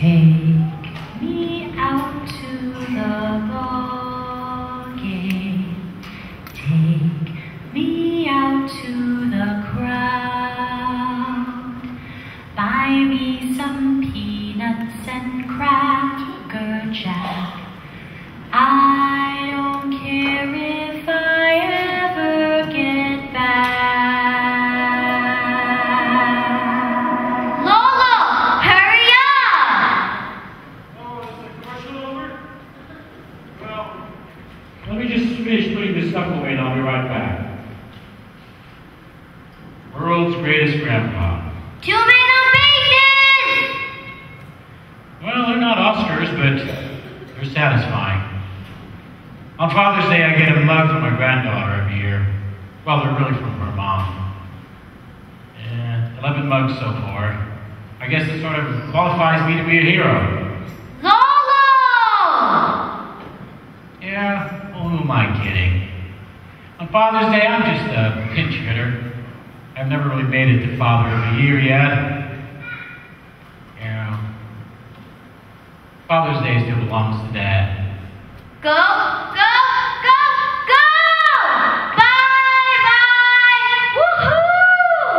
Take me out to the ball game. Take me out to the crowd. Buy me some peanuts and Cracker Jack. I don't care if I ever get back. Lolo, hurry up! Oh, is the commercial over? Well, let me just finish putting this stuff away and I'll be right back. World's greatest grandpa. 2 men on bacon! Well, they're not Oscars, but they're satisfying. On Father's Day, I get a mug from my granddaughter every year. Well, they're really from her mom. And 11 mugs so far. I guess it sort of qualifies me to be a hero. Lolo! Yeah, well, who am I kidding? On Father's Day, I'm just a pinch hitter. I've never really made it to Father of the Year yet. Yeah. Father's Day still belongs to Dad. Go, go, go, go! Bye, bye! Woohoo!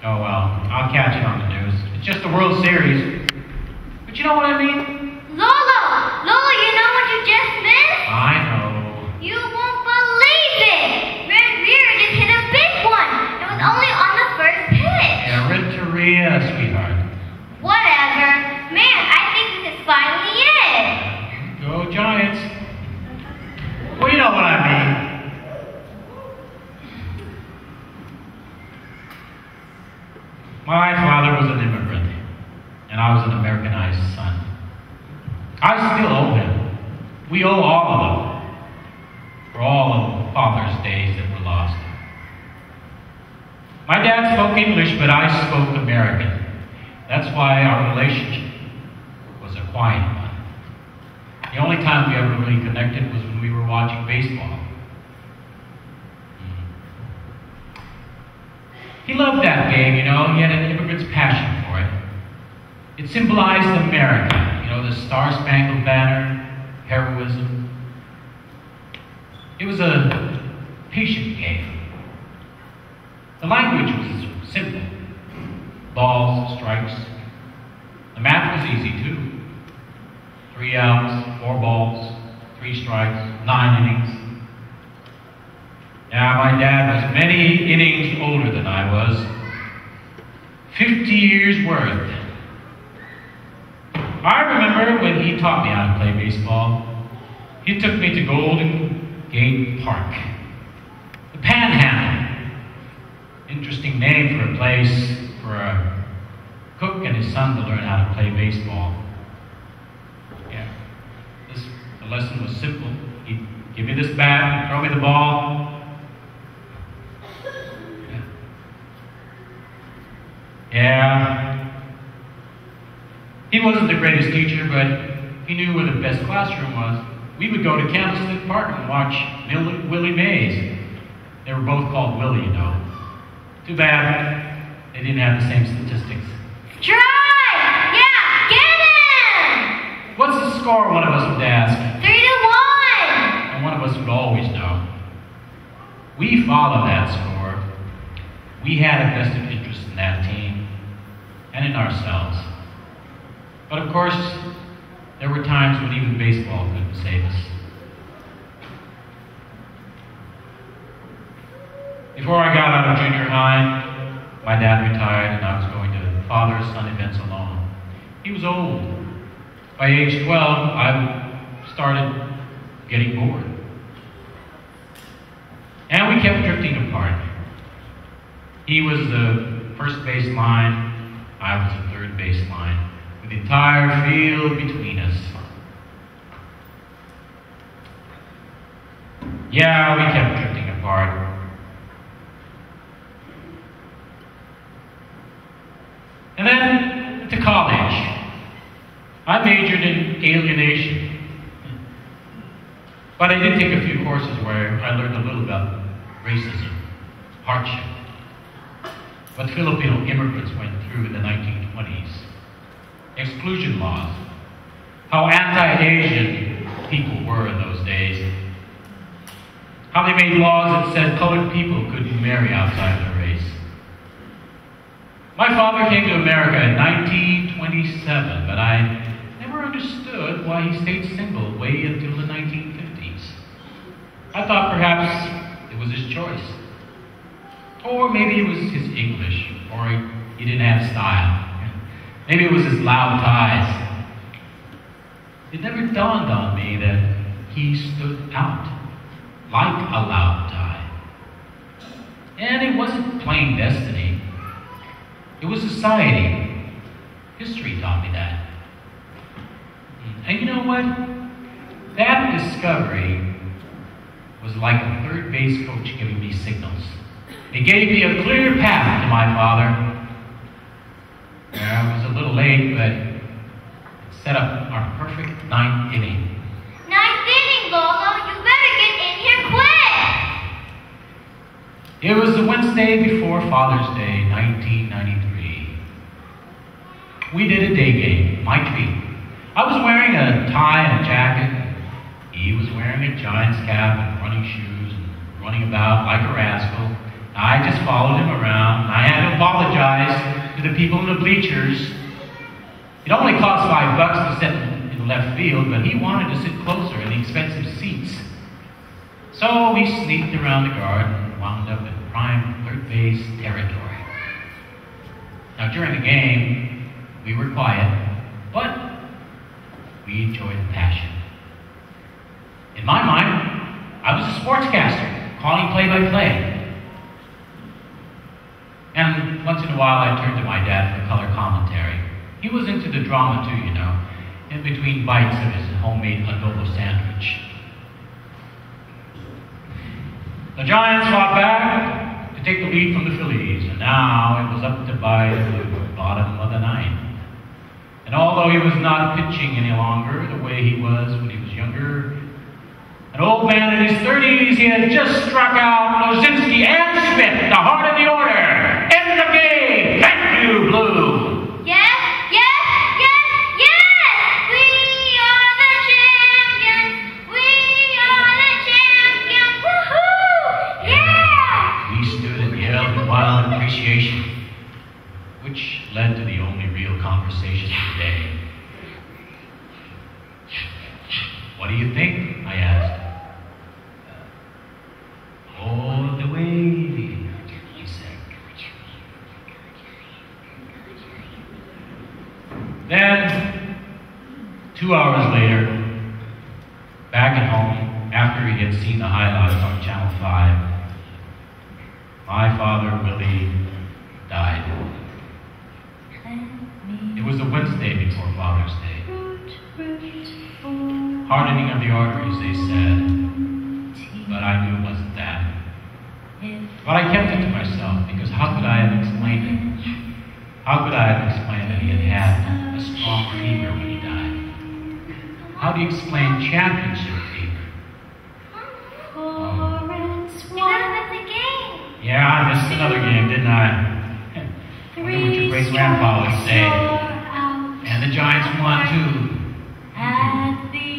Oh well, I'll catch it on the news. It's just the World Series. But you know what I mean? Lolo! Lolo, you know what you just missed? I know. You won't believe it! Red Rear just hit a big one! It was only on the first pitch! Yeah, Renteria, sweetheart. Whatever. Man, I think this is finally it! Go Giants. Well, you know what I mean. My father was an immigrant, and I was an Americanized son. I still owe him. We owe all of them for all of Father's Days that were lost. My dad spoke English, but I spoke American. That's why our relationship was a quiet one. The only time we ever really connected was when we were watching baseball. He loved that game, you know. He had an immigrant's passion for it. It symbolized America, you know, the Star-Spangled Banner, heroism. It was a patient game. The language was simple. Balls, strikes. The math was easy, too. 3 outs, 4 balls, 3 strikes, 9 innings. Now, my dad was many innings older than I was. 50 years worth. I remember when he taught me how to play baseball. He took me to Golden Gate Park. The Panhandle. Interesting name for a place for a cook and his son to learn how to play baseball. Yeah. The lesson was simple. He'd give me this bat, throw me the ball. Yeah. He wasn't the greatest teacher, but he knew where the best classroom was. We would go to Candlestick Park and watch Willie Mays. They were both called Willie, you know. Too bad they didn't have the same statistics. Try! Yeah, get him! What's the score, one of us would ask. 3-1! And one of us would always know. We followed that score. We had a vested interest in that team and in ourselves. But of course, there were times when even baseball couldn't save us. Before I got out of junior high, my dad retired and I was going to father-son events alone. He was old. By age 12, I started getting bored. And we kept drifting apart. He was the first base line, I was the third base line, with the entire field between us. Yeah, we kept drifting apart. And then to college. I majored in alienation. But I did take a few courses where I learned a little about racism, hardship, what Filipino immigrants went through in the 1920s. exclusion laws, how anti-Asian people were in those days, how they made laws that said colored people couldn't marry outside their race. My father came to America in 1927, but I never understood why he stayed single way until the 1950s. I thought perhaps it was his choice. Or maybe it was his English, or he didn't have style. Maybe it was his loud ties. It never dawned on me that he stood out like a loud tie. And it wasn't plain destiny. It was society. History taught me that. And you know what? That discovery was like a third base coach giving me signals. It gave me a clear path to my father. I was a little late, but it set up our perfect ninth inning. Ninth inning, Lolo. You better get in here quick. It was the Wednesday before Father's Day, 1993. We did a day game, my treat. I was wearing a tie and a jacket. He was wearing a Giants cap and running shoes and running about like a rascal. I just followed him around. I had to apologize to the people in the bleachers. It only cost $5 to sit in left field, but he wanted to sit closer in the expensive seats. So we sneaked around the garden and wound up in prime third base territory. Now during the game, we were quiet, but we enjoyed the passion. In my mind, I was a sportscaster, calling play-by-play. And once in a while, I turned to my dad for color commentary. He was into the drama too, you know, in between bites of his homemade adobo sandwich. The Giants fought back to take the lead from the Phillies, and now it was up to bite the bottom of the ninth. And although he was not pitching any longer the way he was when he was younger, an old man in his 30s, he had just struck out Lozinski and Smith, the heart of the order. End of game. Thank you, Blue. Yes, yes, yes, yes! We are the champions! We are the champions! Woohoo! Yeah! We stood and yelled in wild appreciation, which led to the only real conversation of the day. What do you think? I asked. All the way, he said. Then, 2 hours later, back at home, after he had seen the highlights on Channel 5, my father, Willie, died. It was a Wednesday before Father's Day. Hardening of the arteries, they said, but I knew it wasn't that. But I kept it to myself, because how could I have explained it? How could I have explained that he had had a strong fever when he died? How do you explain championship fever? You gotta miss a game. Yeah, I missed another game, didn't I? I wonder what your great-grandpa would say. And the Giants won, too. At the